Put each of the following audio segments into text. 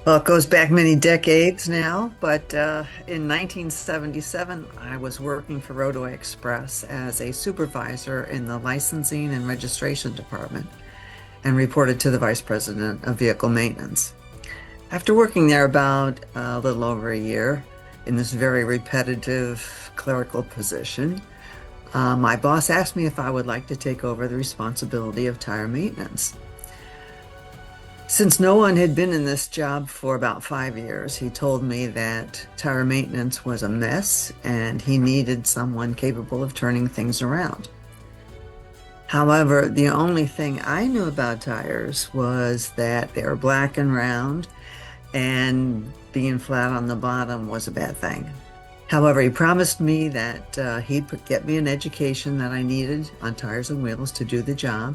Well, it goes back many decades now, but in 1977, I was working for Roadway Express as a supervisor in the licensing and registration department and reported to the vice president of vehicle maintenance. After working there about a little over a year in this very repetitive clerical position, my boss asked me if I would like to take over the responsibility of tire maintenance. Since no one had been in this job for about 5 years, he told me that tire maintenance was a mess and he needed someone capable of turning things around. However, the only thing I knew about tires was that they were black and round, and being flat on the bottom was a bad thing. However, he promised me that he'd get me an education that I needed on tires and wheels to do the job.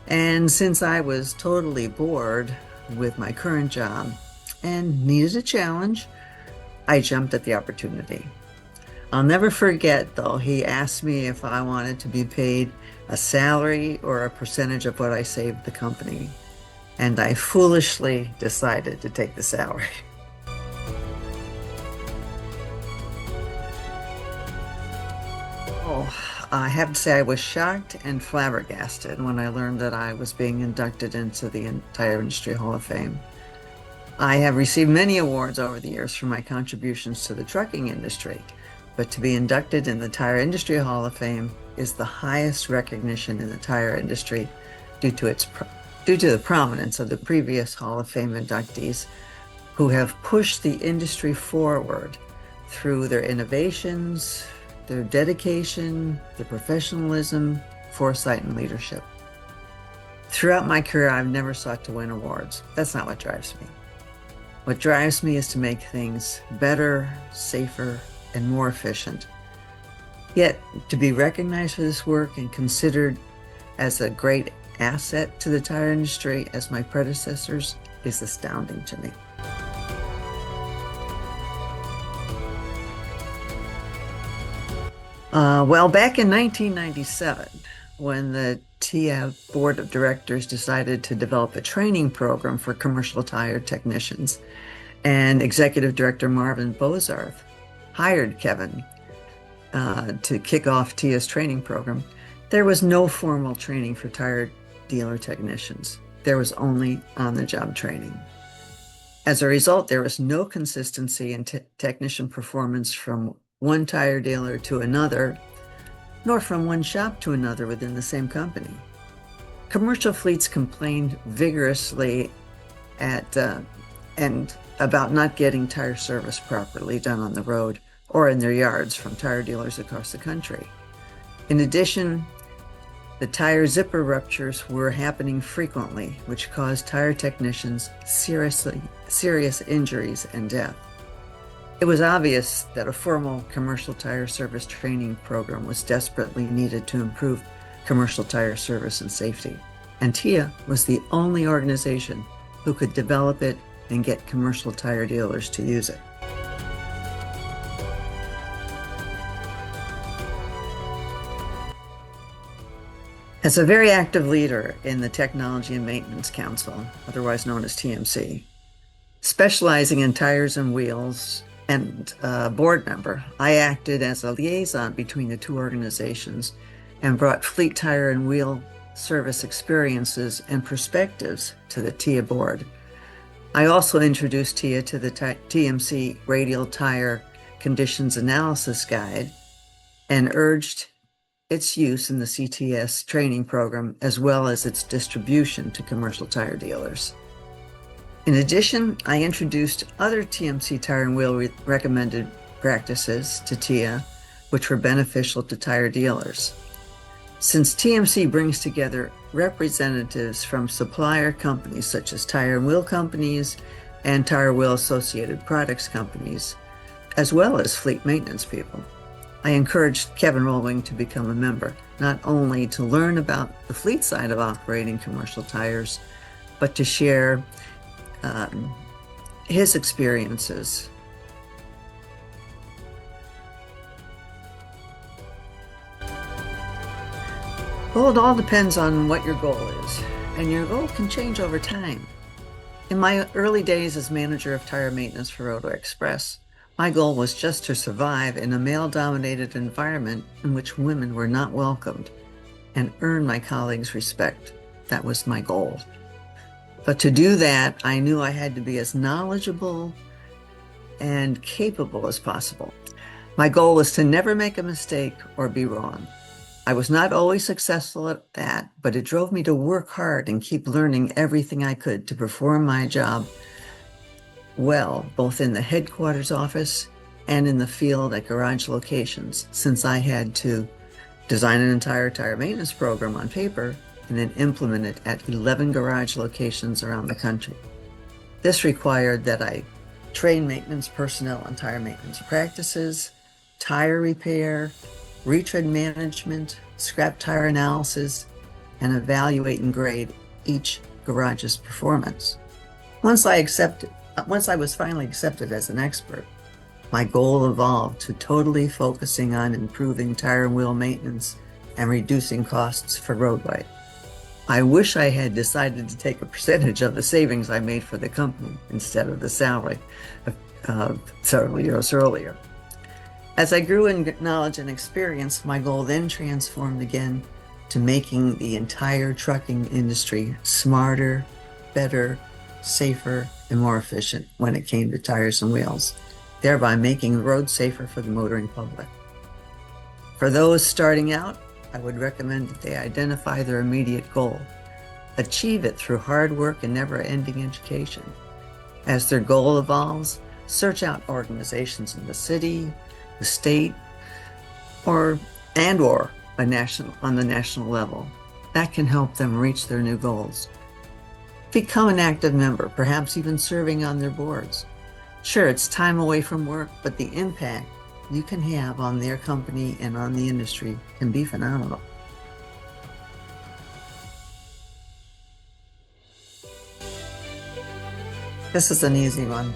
And since I was totally bored with my current job and needed a challenge, I jumped at the opportunity. I'll never forget, though, he asked me if I wanted to be paid a salary or a percentage of what I saved the company. And I foolishly decided to take the salary. Oh, I have to say I was shocked and flabbergasted when I learned that I was being inducted into the Tire Industry Hall of Fame. I have received many awards over the years for my contributions to the trucking industry, but to be inducted in the Tire Industry Hall of Fame is the highest recognition in the tire industry due to the prominence of the previous Hall of Fame inductees who have pushed the industry forward through their innovations, their dedication, their professionalism, foresight, and leadership. Throughout my career, I've never sought to win awards. That's not what drives me. What drives me is to make things better, safer, and more efficient. Yet, to be recognized for this work and considered as a great asset to the tire industry as my predecessors is astounding to me. Well, back in 1997, when the TIA Board of Directors decided to develop a training program for commercial tire technicians, and Executive Director Marvin Bozarth hired Kevin to kick off TIA's training program, there was no formal training for tire dealer technicians. There was only on-the-job training. As a result, there was no consistency in technician performance from one tire dealer to another, nor from one shop to another within the same company. Commercial fleets complained vigorously and about not getting tire service properly done on the road or in their yards from tire dealers across the country. In addition, the tire zipper ruptures were happening frequently, which caused tire technicians serious injuries and death. It was obvious that a formal commercial tire service training program was desperately needed to improve commercial tire service and safety, and TIA was the only organization who could develop it and get commercial tire dealers to use it. As a very active leader in the Technology and Maintenance Council, otherwise known as TMC, specializing in tires and wheels, and board member, I acted as a liaison between the two organizations and brought fleet tire and wheel service experiences and perspectives to the TIA board. I also introduced TIA to the TMC Radial Tire Conditions Analysis Guide and urged its use in the CTS training program as well as its distribution to commercial tire dealers. In addition, I introduced other TMC tire and wheel recommended practices to TIA, which were beneficial to tire dealers. Since TMC brings together representatives from supplier companies such as tire and wheel companies and tire wheel associated products companies, as well as fleet maintenance people, I encouraged Kevin Rolwing to become a member, not only to learn about the fleet side of operating commercial tires, but to share his experiences. Well, it all depends on what your goal is, and your goal can change over time. In my early days as manager of tire maintenance for Roto Express, my goal was just to survive in a male-dominated environment in which women were not welcomed and earn my colleagues' respect. That was my goal. But to do that, I knew I had to be as knowledgeable and capable as possible. My goal was to never make a mistake or be wrong. I was not always successful at that, but it drove me to work hard and keep learning everything I could to perform my job well, both in the headquarters office and in the field at garage locations, since I had to design an entire tire maintenance program on paper and then implement it at 11 garage locations around the country. This required that I train maintenance personnel on tire maintenance practices, tire repair, retread management, scrap tire analysis, and evaluate and grade each garage's performance. Once I was finally accepted as an expert, my goal evolved to totally focusing on improving tire and wheel maintenance and reducing costs for roadway. I wish I had decided to take a percentage of the savings I made for the company instead of the salary several years earlier. As I grew in knowledge and experience, my goal then transformed again to making the entire trucking industry smarter, better, safer, and more efficient when it came to tires and wheels, thereby making the road safer for the motoring public. For those starting out, I would recommend that they identify their immediate goal, achieve it through hard work and never-ending education. As their goal evolves, search out organizations in the city, the state, or on the national level. That can help them reach their new goals. Become an active member, perhaps even serving on their boards. Sure, it's time away from work, but the impact you can have on their company and on the industry can be phenomenal. This is an easy one.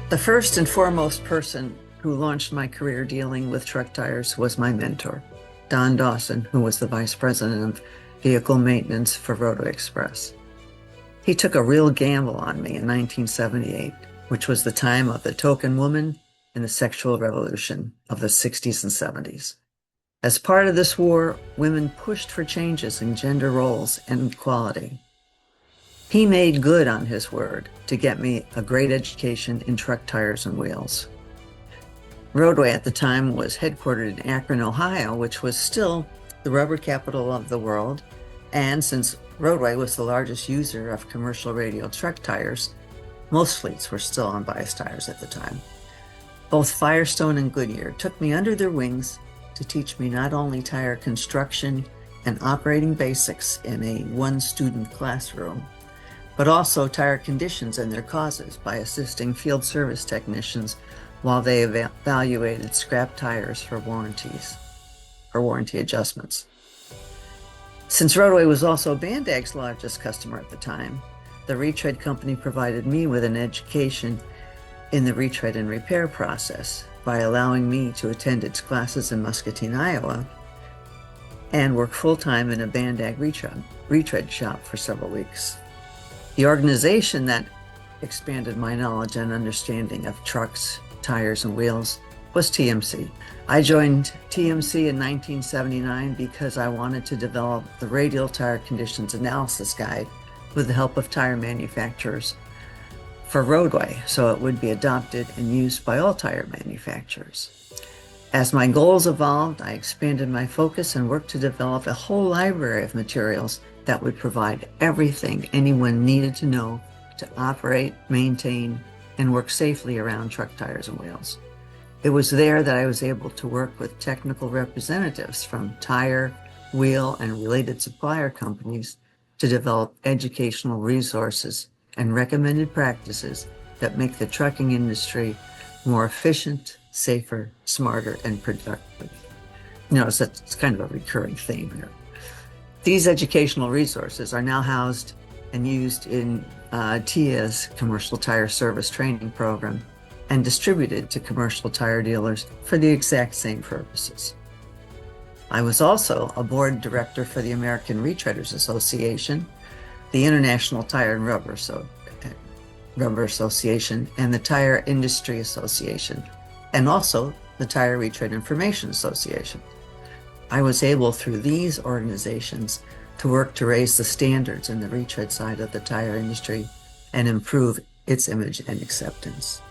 The first and foremost person who launched my career dealing with truck tires was my mentor, Don Dawson, who was the vice president of vehicle maintenance for Roto Express. He took a real gamble on me in 1978, which was the time of the token woman and the sexual revolution of the 60s and 70s. As part of this war, women pushed for changes in gender roles and equality. He made good on his word to get me a great education in truck tires and wheels. Roadway at the time was headquartered in Akron, Ohio, which was still the rubber capital of the world. And since Roadway was the largest user of commercial radial truck tires, most fleets were still on bias tires at the time. Both Firestone and Goodyear took me under their wings to teach me not only tire construction and operating basics in a one-student classroom, but also tire conditions and their causes by assisting field service technicians while they evaluated scrap tires for warranty adjustments. Since Roadway was also Bandag's largest customer at the time, the retread company provided me with an education in the retread and repair process by allowing me to attend its classes in Muscatine, Iowa, and work full-time in a Bandag retread shop for several weeks. The organization that expanded my knowledge and understanding of trucks, tires, and wheels was TMC. I joined TMC in 1979 because I wanted to develop the Radial Tire Conditions Analysis Guide with the help of tire manufacturers for Roadway, so it would be adopted and used by all tire manufacturers. As my goals evolved, I expanded my focus and worked to develop a whole library of materials that would provide everything anyone needed to know to operate, maintain, and work safely around truck tires and wheels. It was there that I was able to work with technical representatives from tire, wheel, and related supplier companies to develop educational resources and recommended practices that make the trucking industry more efficient, safer, smarter, and productive. So it's kind of a recurring theme here. These educational resources are now housed and used in TIA's Commercial Tire Service Training Program and distributed to commercial tire dealers for the exact same purposes. I was also a board director for the American Retreaders Association, the International Tire and Rubber Rubber Association and the Tire Industry Association, and also the Tire Retread Information Association. I was able, through these organizations, to work to raise the standards in the retread side of the tire industry and improve its image and acceptance.